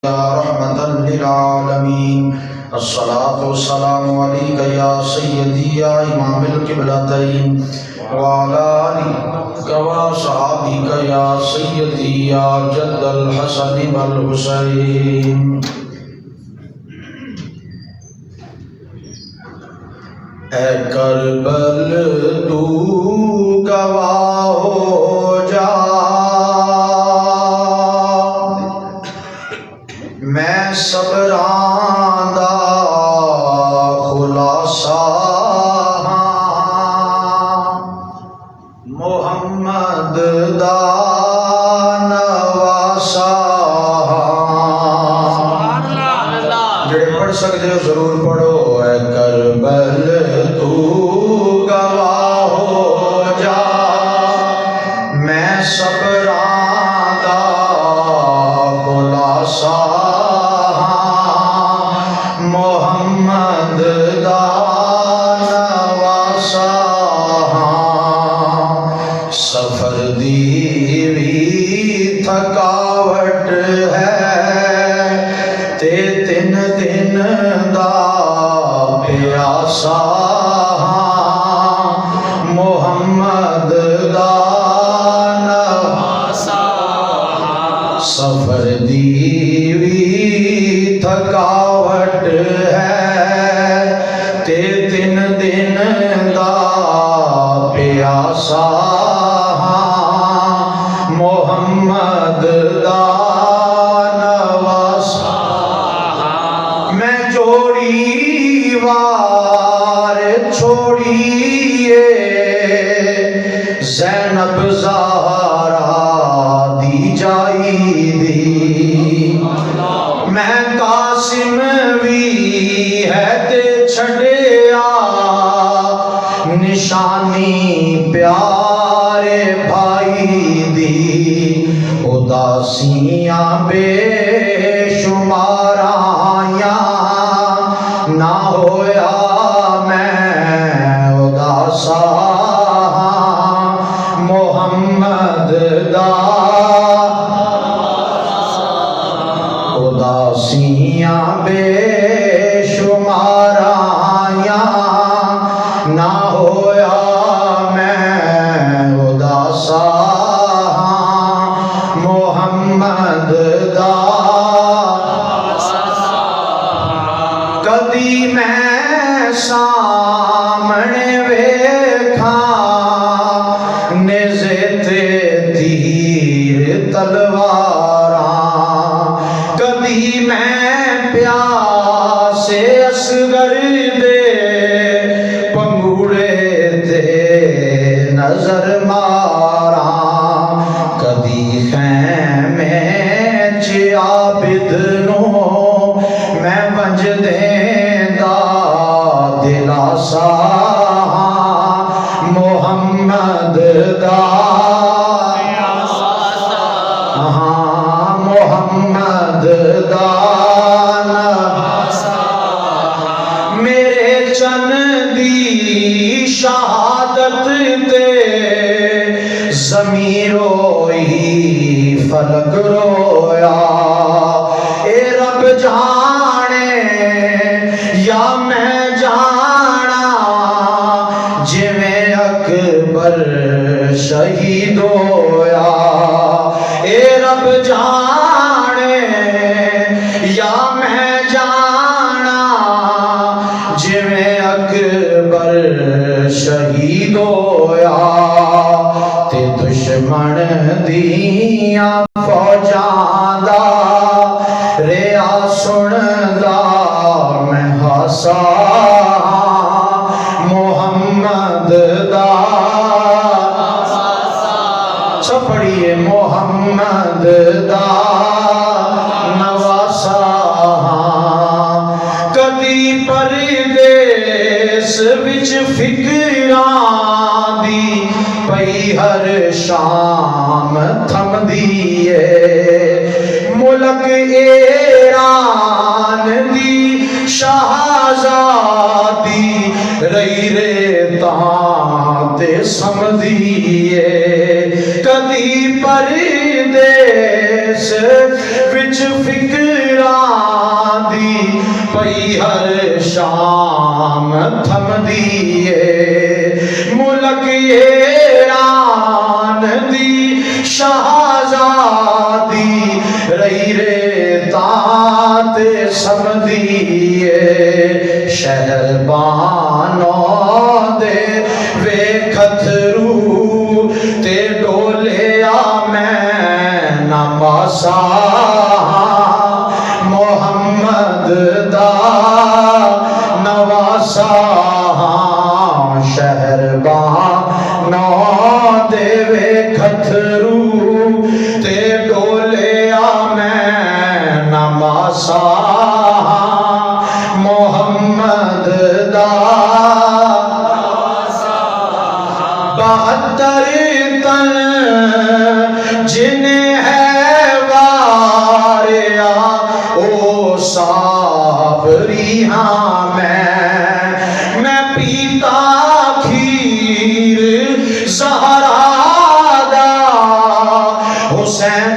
रहमतन लिल आलमीन। अस्सलातु वस्सलामु अलैका या सय्यदी या इमामुल क़िबलतैन व अला आलिका व सहाबिका या सय्यदी या जद्दल हसन वल हुसैन। ऐ करबल तू गवाह हो जा, मैं सबरां दा खुलासा हां, मुहम्मद दा नवासा हां। जेड़े पढ़ सकते हो जरूर पढ़ो। ऐ करबल तू गवाह हो जा, मैं सबरां दा खुलासा मोहम्मद दा नवासा हां। सफर दी भी थकावट है ते 3 दिन दा प्यासा हां, मोहम्मद दा नवासा हां। सफर दी भी थकावट है ते 3 दिन दा प्यासा हां, मोहम्मद दा नवासा हां। मैं जोड़ी वार छोड़िए ज़ैनब ज़हरा दी जाई दी, मैं कासिम भी है ते छड़िया निशानी प्यारे भाई दी। उदासियां बेशुमार आईयां, ना होया मैं उदासा हां, मोहम्मद दा उदासियां बेशुमार आईयां, ना होया मैं उदासा हां, मोहम्मद दा। कदी मैं सामने वेखां नेज़े ते तीर तलवारां, कदी मैं प्यासे असगर दे पंगूड़े ते नजर मारां, कदी खैमे च आबिद नूं मैं वंज देंदा दिलासा हां, मोहम्मद दा हां, मोहम्मद दा नवासा। मेरे चन दी शहादत ते ज़मीं रोई फलक रोया, ए रब जाने या मैं जाना जिवें अकबर शहीद होया, ए रब जाने या मैं जाना जिवें अकबर शहीद होया, ते दुश्मन दियां फौजां दा रिया सुनदा मैं हासा हां, मोहम्मद दा छपड़िए मोहम्मद दा नवासा हां। कदी परदेस विच फिक्रां दी पई हर शाम थमदी ए, मुल्क ईरान दी शहजादी रही रे तां ते समदी ए, कदी परदेस विच फिक्र थमदिए मुल्क ईरान दी शहजादी रही रे ताते समदिए शहरबानो दे वेखथरू ते डोलिया मैं नमासा मोहम्मद दा नवासा शहरबानो दे वेखथरू ते डोलिया मैं नमासा मोहम्मद दा 72 तन जिन्हें है वारिया ओ साबरी हाँ मैं पीता खीर ज़हरा दा हुसैन